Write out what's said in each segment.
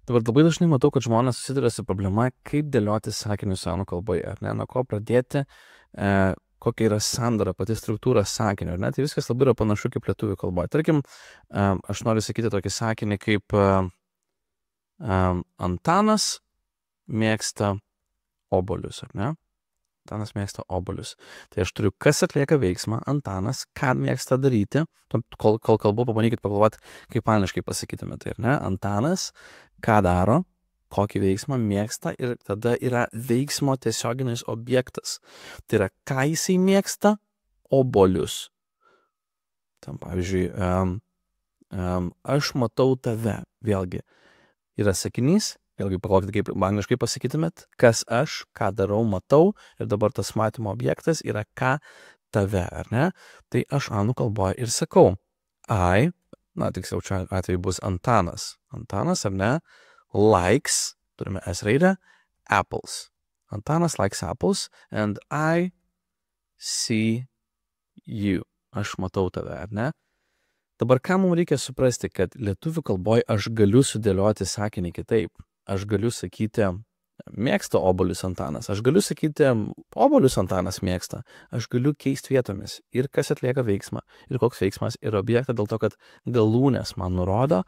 Dabar labai dažnai matau, kad žmonės susiduria su problema, kaip dėlioti sakinius anglų kalboje, ar ne, nuo ko pradėti, kokia yra sandara, pati struktūra sakinio, ar ne, tai viskas labai yra panašu kaip lietuvių kalboje. Tarkim, aš noriu sakyti tokį sakinį kaip Antanas mėgsta obuolius, ar ne? Antanas mėgsta obuolius. Tai aš turiu, kas atlieka veiksmą, Antanas, ką mėgsta daryti, kol kalbu, pabandykit pagalvoti, kaip angliškai pasakytume, tai ar ne? Antanas, ką daro, kokį veiksmą mėgsta ir tada yra veiksmo tiesioginis objektas. Tai yra, ką jisai mėgsta, obuolius. Tam, pavyzdžiui, aš matau tave, vėlgi, yra sakinys, vėlgi pagalvokite, kaip angliškai pasakytumėt, kas aš, ką darau, matau, ir dabar tas matymo objektas yra ką tave, ar ne? Tai aš anglų kalboje ir sakau, tiksliau čia atveju bus Antanas. Antanas, ar ne, likes, turime S raidę, apples. Antanas likes apples, and I see you. Aš matau tave, ar ne? Dabar ką mums reikia suprasti, kad lietuvių kalboje aš galiu sudėlioti sakinį kitaip. Aš galiu sakyti, mėgsta obuolius Antanas. Aš galiu sakyti, obuolius Antanas mėgsta. Aš galiu keisti vietomis ir kas atlieka veiksmą, ir koks veiksmas yra objektą, dėl to, kad galūnės man nurodo,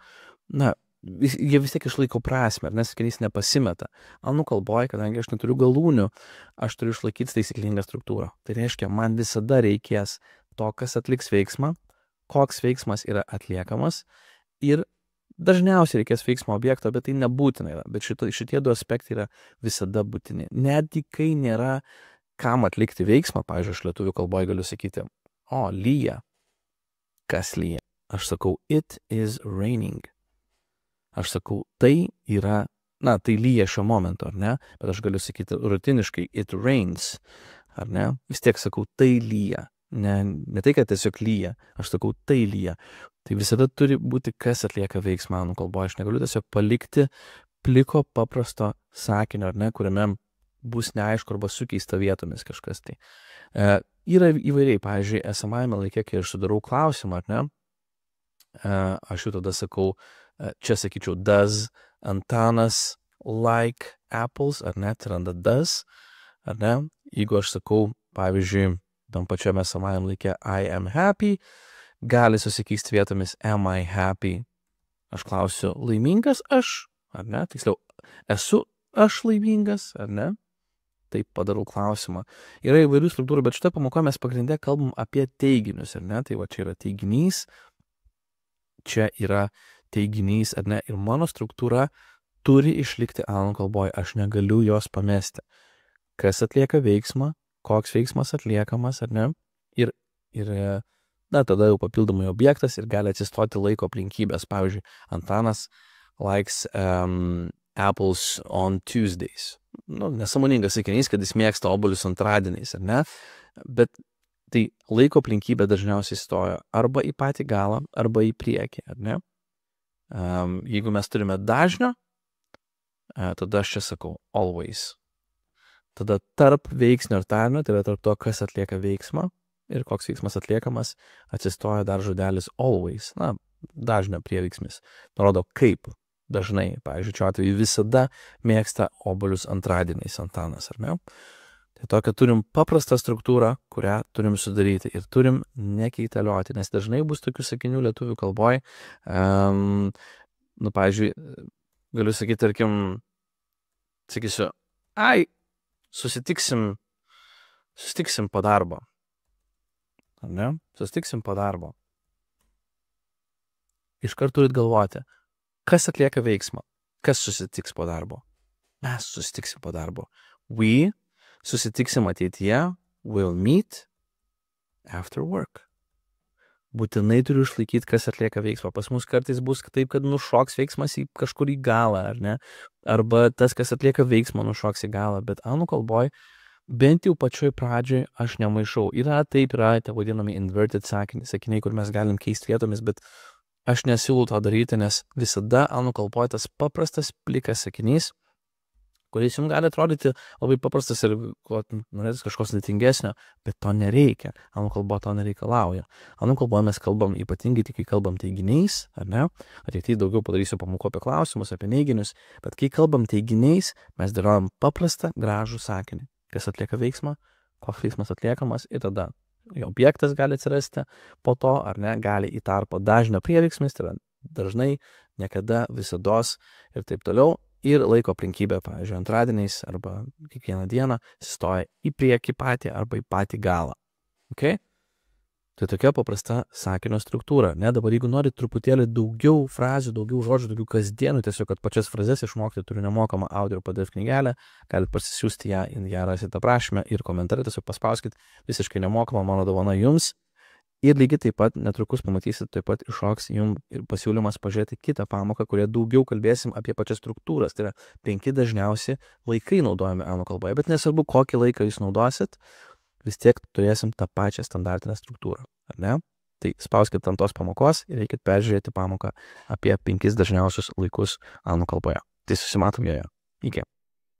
jie vis tiek išlaiko prasmę, nes sakinys nepasimeta. Anglų kalboje, kadangi aš neturiu galūnių, aš turiu išlaikyti taisyklingą struktūrą. Tai reiškia, man visada reikės to, kas atliks veiksmą, koks veiksmas yra atliekamas ir dažniausiai reikės veiksmo objekto, bet tai nebūtina yra. Bet šitie du aspektai yra visada būtini. Netgi kai nėra kam atlikti veiksmą, pavyzdžiui, aš lietuvių kalboje galiu sakyti, lyja. Kas lyja? Aš sakau, it is raining. Aš sakau, tai yra, tai lyja šiuo momentu, ar ne? Bet aš galiu sakyti rutiniškai, it rains, ar ne? Vis tiek sakau, tai lyja. Ne tai, kad tiesiog lyja, aš sakau, tai lyja. Tai visada turi būti, kas atlieka veiksmą anglų kalboje. Aš negaliu tiesiog palikti pliko paprasto sakinio, ar ne, kuriame bus neaišku arba sukeista vietomis kažkas. Tai yra įvairiai, pavyzdžiui, esamajame laike, kai aš sudarau klausimą, ar ne, aš jau tada sakau, čia sakyčiau, does Antanas like apples, ar ne, atsiranda does, ar ne, jeigu aš sakau, pavyzdžiui, tam pačiame esamajam laike I am happy, gali susikeisti vietomis am I happy. Aš klausiu, laimingas aš, ar ne? Tiksliau, esu aš laimingas, ar ne? Taip padarau klausimą. Yra įvairių struktūrų, bet šitą pamoką mes pagrindė kalbam apie teiginius, ar ne? Tai va, čia yra teiginys, čia yra teiginys, ar ne? Ir mano struktūra turi išlikti anglų kalboje. Aš negaliu jos pamesti. Kas atlieka veiksmą? Koks veiksmas atliekamas, ar ne? Ir tada jau papildomai objektas ir gali atsistoti laiko aplinkybės. Pavyzdžiui, Antanas likes apples on Tuesdays. Nesąmoningas sakinys, kad jis mėgsta obuolius antradieniais, ar ne? Bet tai laiko aplinkybė dažniausiai stoja arba į patį galą, arba į priekį, ar ne? Jeigu mes turime dažnio, tada aš čia sakau always. Tada tarp veiksnio ir tarnio, tai yra tarp to, kas atlieka veiksmą ir koks veiksmas atliekamas, atsistoja dar žodelis always, dažnio prieveiksmis. Nurodo kaip dažnai, pavyzdžiui, šiuo atveju visada mėgsta obuolius antradieniais Antanas, ar ne? Tai tokia turim paprastą struktūrą, kurią turim sudaryti ir turim nekeitalioti, nes dažnai bus tokių sakinių lietuvių kalboj. Pavyzdžiui, galiu sakyti, tarkim, sakysiu, susitiksim po darbo. Ar ne? Susitiksim po darbo. Iškart turit galvoti, kas atlieka veiksmą, kas susitiks po darbo. Mes susitiksim po darbo. We susitiksim ateityje, will meet after work. Būtinai turiu išlaikyti, kas atlieka veiksmą. Pas mus kartais bus taip, kad nušoks veiksmas į kažkur į galą, ar ne? Arba tas, kas atlieka veiksmą, nušoks į galą. Bet anglų kalboj, bent jau pačioj pradžioj, aš nemaišau. Yra taip, yra tie vadinami inverted sakiniai, kur mes galim keisti vietomis, bet aš nesiūlau to daryti, nes visada anglų kalboj tas paprastas plikas sakinys kuris jums gali atrodyti labai paprastas ir norėtis kažko sudėtingesnio, bet to nereikia. Anglų kalba to nereikalauja. Anglų kalboje mes kalbam ypatingai tik, kai kalbam teiginiais, ar ne? Ateityje daugiau padarysiu pamokų apie klausimus, apie neiginius, bet kai kalbam teiginiais, mes dėliojam paprastą, gražų sakinį. Kas atlieka veiksmą, koks veiksmas atliekamas ir tada objektas gali atsirasti po to, ar ne, gali į tarpą dažnio prieveiksmis, tai yra dažnai, niekada, visados ir taip toliau. Ir laiko aplinkybė, pavyzdžiui, antradieniais arba kiekvieną dieną stoja į priekį patį arba į patį galą. Okay? Tai tokia paprasta sakinio struktūra. Ne, dabar jeigu nori truputėlį daugiau frazių, daugiau žodžių, daugiau kasdienų, tiesiog kad pačias frazes išmokti, turiu nemokamą audio PDF knygelę, galite parsisiųsti ją rasite aprašyme ir komentare, tiesiog paspauskit, visiškai nemokamą mano dovana jums. Ir lygiai taip pat netrukus pamatysit, taip pat iššoks jums ir pasiūlymas pažiūrėti kitą pamoką, kurioje daugiau kalbėsim apie pačias struktūras. Tai yra 5 dažniausi laikai naudojami anglų kalboje, bet nesvarbu, kokį laiką jūs naudosit, vis tiek turėsim tą pačią standartinę struktūrą, ar ne? Tai spauskit ant tos pamokos ir reikit peržiūrėti pamoką apie 5 dažniausius laikus anglų kalboje. Tai susimatom joje. Iki.